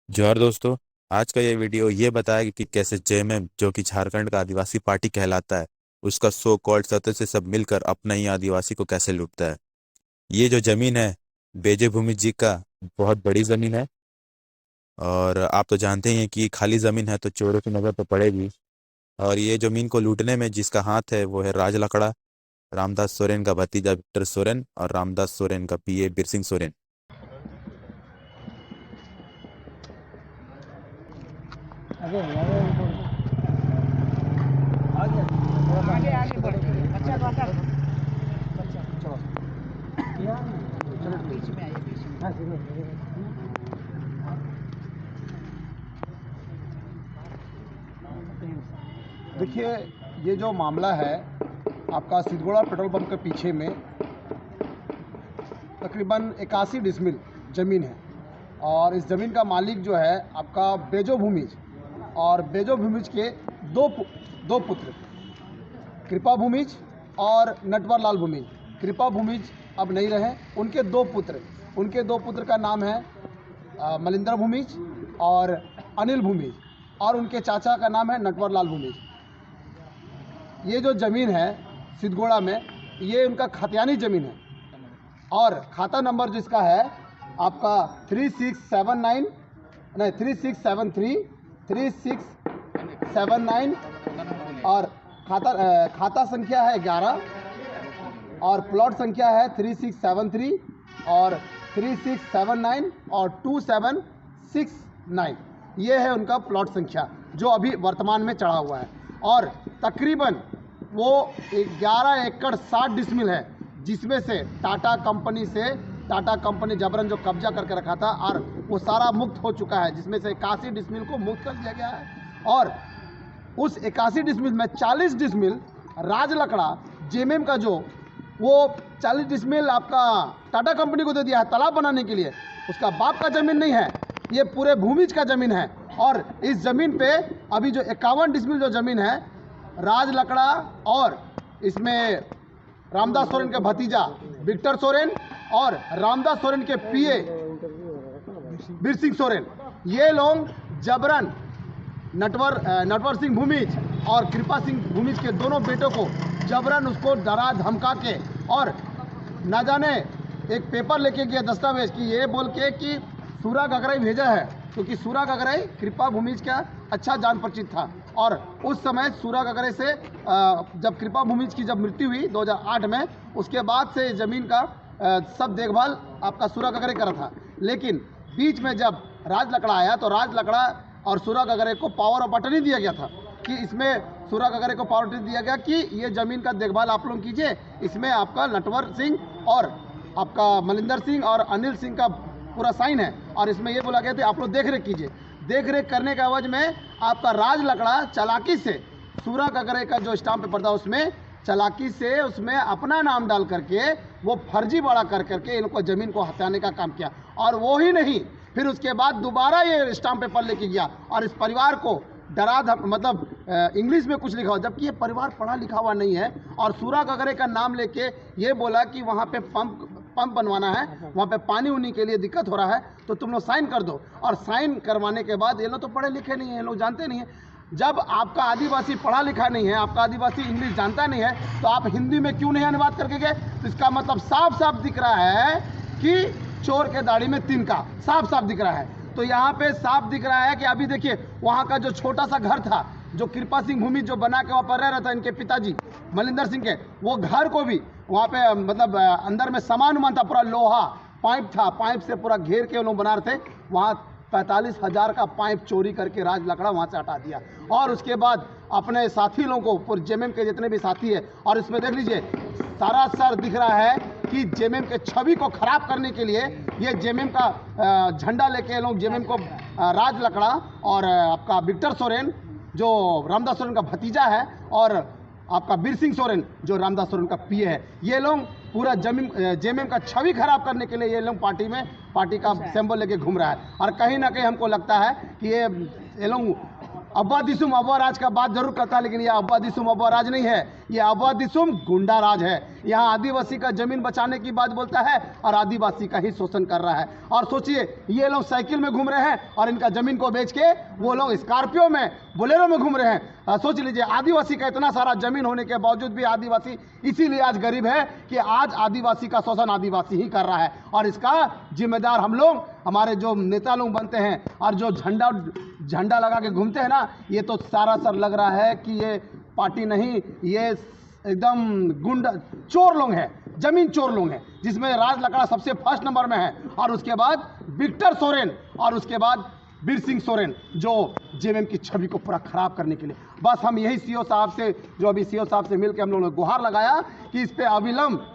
जोहार दोस्तों। आज का ये वीडियो ये बताएगा कि कैसे जेएमएम जो कि झारखंड का आदिवासी पार्टी कहलाता है, उसका सो कॉल्ड सदस्य सब मिलकर अपना ही आदिवासी को कैसे लूटता है। ये जो जमीन है बेजे भूमि जी का बहुत बड़ी जमीन है। और आप तो जानते ही हैं कि खाली जमीन है तो चोरों की नजर तो पड़ेगी। और ये जमीन को लूटने में जिसका हाथ है वो है राज लकड़ा, रामदास सोरेन का भतीजा विक्टर सोरेन और रामदास सोरेन का पीए बिरसिंह सोरेन। आगे आगे आगे बढ़ बच्चा को हटा बच्चा चलो चलो बीच में आइए बीच में। हाँ देखिए, ये जो मामला है आपका सिद्धगोड़ा पेट्रोल पंप के पीछे में तकरीबन 81 डिसमिल ज़मीन है। और इस ज़मीन का मालिक जो है आपका बेजो भूमिज, और बेजो भूमिज के दो पुत्र कृपा भूमिज और नटवर लाल भूमिज। कृपा भूमिज अब नहीं रहे, उनके दो पुत्र का नाम है मलिंदर भूमिज और अनिल भूमिज, और उनके चाचा का नाम है नटवर लाल भूमिज। ये जो ज़मीन है सिद्धगोड़ा में, ये उनका खतियानी ज़मीन है और खाता नंबर जिसका है आपका 3679 नहीं 3673 3679, और खाता संख्या है 11 और प्लॉट संख्या है 3673 और 3679 और 2769। ये है उनका प्लॉट संख्या जो अभी वर्तमान में चढ़ा हुआ है। और तकरीबन वो 11 एकड़ 60 डिसमिल है, जिसमें से टाटा कंपनी जबरन जो कब्जा करके रखा था, और वो सारा मुक्त हो चुका है, जिसमें से 81 डिसमिल को मुक्त कर दिया गया है। और उस 81 डिसमिल में 40 डिसमिल राज लकड़ा जेएमएम का जो वो 40 डिसमिल आपका टाटा कंपनी को दे दिया है तालाब बनाने के लिए। उसका बाप का ज़मीन नहीं है, ये पूरे भूमिज का ज़मीन है। और इस ज़मीन पे अभी जो 51 डिसमिल जो ज़मीन है राज लकड़ा, और इसमें रामदास सोरेन के भतीजा विक्टर सोरेन और रामदास सोरेन के पीए बिरसिंह सोरेन, ये लोग जबरन नटवर सिंह भूमिज और कृपा सिंह भूमिज के दोनों बेटों को जबरन उसको डरा धमका के, और ना जाने एक पेपर लेके गया दस्तावेज की ये बोल के कि सूरा गगराई भेजा है, क्योंकि सूरा गगराई कृपा भूमिज का अच्छा जान परिचित था। और उस समय सूरा गगराई से जब कृपा भूमिज की जब मृत्यु हुई 2008 में, उसके बाद से ज़मीन का सब देखभाल आपका सूरा गगराई करा था। लेकिन बीच में जब राज लकड़ा आया तो राज लकड़ा और सूरा गगराई को पावर ऑफ अटर्नी दिया गया था कि इसमें सूरा गगराई को पावर अटर्नी दिया गया कि ये ज़मीन का देखभाल आप लोग कीजिए, इसमें आपका नटवर सिंह और आपका मलिंदर सिंह और अनिल सिंह का पूरा साइन है, और इसमें ये बोला गया था आप लोग देख रेख कीजिए। देख रेख करने के एवज में आपका राज लकड़ा चालाकी से सूरा गगराई का जो स्टाम्प पेपर था उसमें चालाकी से उसमें अपना नाम डाल करके वो फर्जी बड़ा कर करके इनको ज़मीन को हथियाने का काम किया। और वो ही नहीं, फिर उसके बाद दोबारा ये स्टाम्प पेपर लेके गया और इस परिवार को मतलब इंग्लिश में कुछ लिखा हुआ, जबकि ये परिवार पढ़ा लिखा हुआ नहीं है। और सूरा गगराई का नाम लेके ये बोला कि वहाँ पे पंप बनवाना है, वहाँ पे पानी उनी के लिए दिक्कत हो रहा है, तो तुम लोग साइन कर दो। और साइन करवाने के बाद ये लोग तो पढ़े लिखे नहीं है, ये लोग जानते नहीं है। जब आपका आदिवासी पढ़ा लिखा नहीं है, आपका आदिवासी इंग्लिश जानता नहीं है, तो आप हिंदी में क्यों नहीं अनुवाद करके गए? तो इसका मतलब साफ साफ दिख रहा है कि चोर के दाढ़ी में तिनका, साफ साफ दिख रहा है। तो यहाँ पे साफ दिख रहा है कि अभी देखिए वहाँ का जो छोटा सा घर था जो कृपा सिंह भूमि जो बना के वहाँ पर रह रहा था इनके पिताजी मलिंदर सिंह के, वो घर को भी वहाँ पे मतलब अंदर में सामान उमान था, पूरा लोहा पाइप था, पाइप से पूरा घेर के लोग बना रहे थे। वहाँ 45,000 का पाइप चोरी करके राज लकड़ा वहाँ से हटा दिया। और उसके बाद अपने साथी लोगों को, जेएमएम के जितने भी साथी है, और इसमें देख लीजिए सारा सर दिख रहा है कि जेएमएम के छवि को खराब करने के लिए ये जेएमएम का झंडा लेके लोग जेएमएम को राज लकड़ा और आपका विक्टर सोरेन जो रामदास सोरेन का भतीजा है और आपका बिरसिंह सोरेन जो रामदास सोरेन का पीए है, ये लोग पूरा जेएमएम का छवि खराब करने के लिए ये लोग पार्टी का सिंबल लेके घूम रहा है। और कहीं ना कहीं हमको लगता है कि ये लोग अब्बा दिसुम अब्बा राज का बात जरूर करता है, लेकिन ये अब्बा दिसुम अब्बा राज नहीं है, ये अब्बा दिसुम गुंडा राज है। यहाँ आदिवासी का जमीन बचाने की बात बोलता है और आदिवासी का ही शोषण कर रहा है। और सोचिए, ये लोग साइकिल में घूम रहे हैं और इनका जमीन को बेच के वो लोग स्कॉर्पियो में, बोलेरो में घूम रहे हैं। सोच लीजिए, आदिवासी का इतना सारा जमीन होने के बावजूद भी आदिवासी इसीलिए आज गरीब है कि आज आदिवासी का शोषण आदिवासी ही कर रहा है। और इसका जिम्मेदार हम लोग, हमारे जो नेता लोग बनते हैं और जो झंडा लगा के घूमते हैं ना, ये तो सारा सर लग रहा है कि ये पार्टी नहीं, ये एकदम गुंडा चोर लोग हैं, जमीन चोर लोग हैं, जिसमें राज लकड़ा सबसे फर्स्ट नंबर में है, और उसके बाद विक्टर सोरेन, और उसके बाद वीर सिंह सोरेन, जो जेएमएम की छवि को पूरा खराब करने के लिए। बस हम यही सीओ साहब से, जो अभी सीओ साहब से मिलकर हम लोगों ने गुहार लगाया कि इस पे अविलंब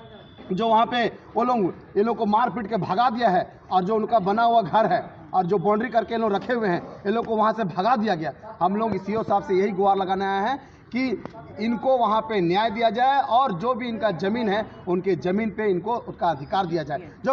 जो वहाँ पे वो लोग, ये लोग को मार पीट के भगा दिया है, और जो उनका बना हुआ घर है और जो बाउंड्री करके ये लोग रखे हुए हैं, ये लोग को वहाँ से भगा दिया गया। हम लोग सीओ साहब से यही गुहार लगाने आए हैं कि इनको वहाँ पे न्याय दिया जाए और जो भी इनका ज़मीन है, उनके ज़मीन पे इनको उसका अधिकार दिया जाए। जो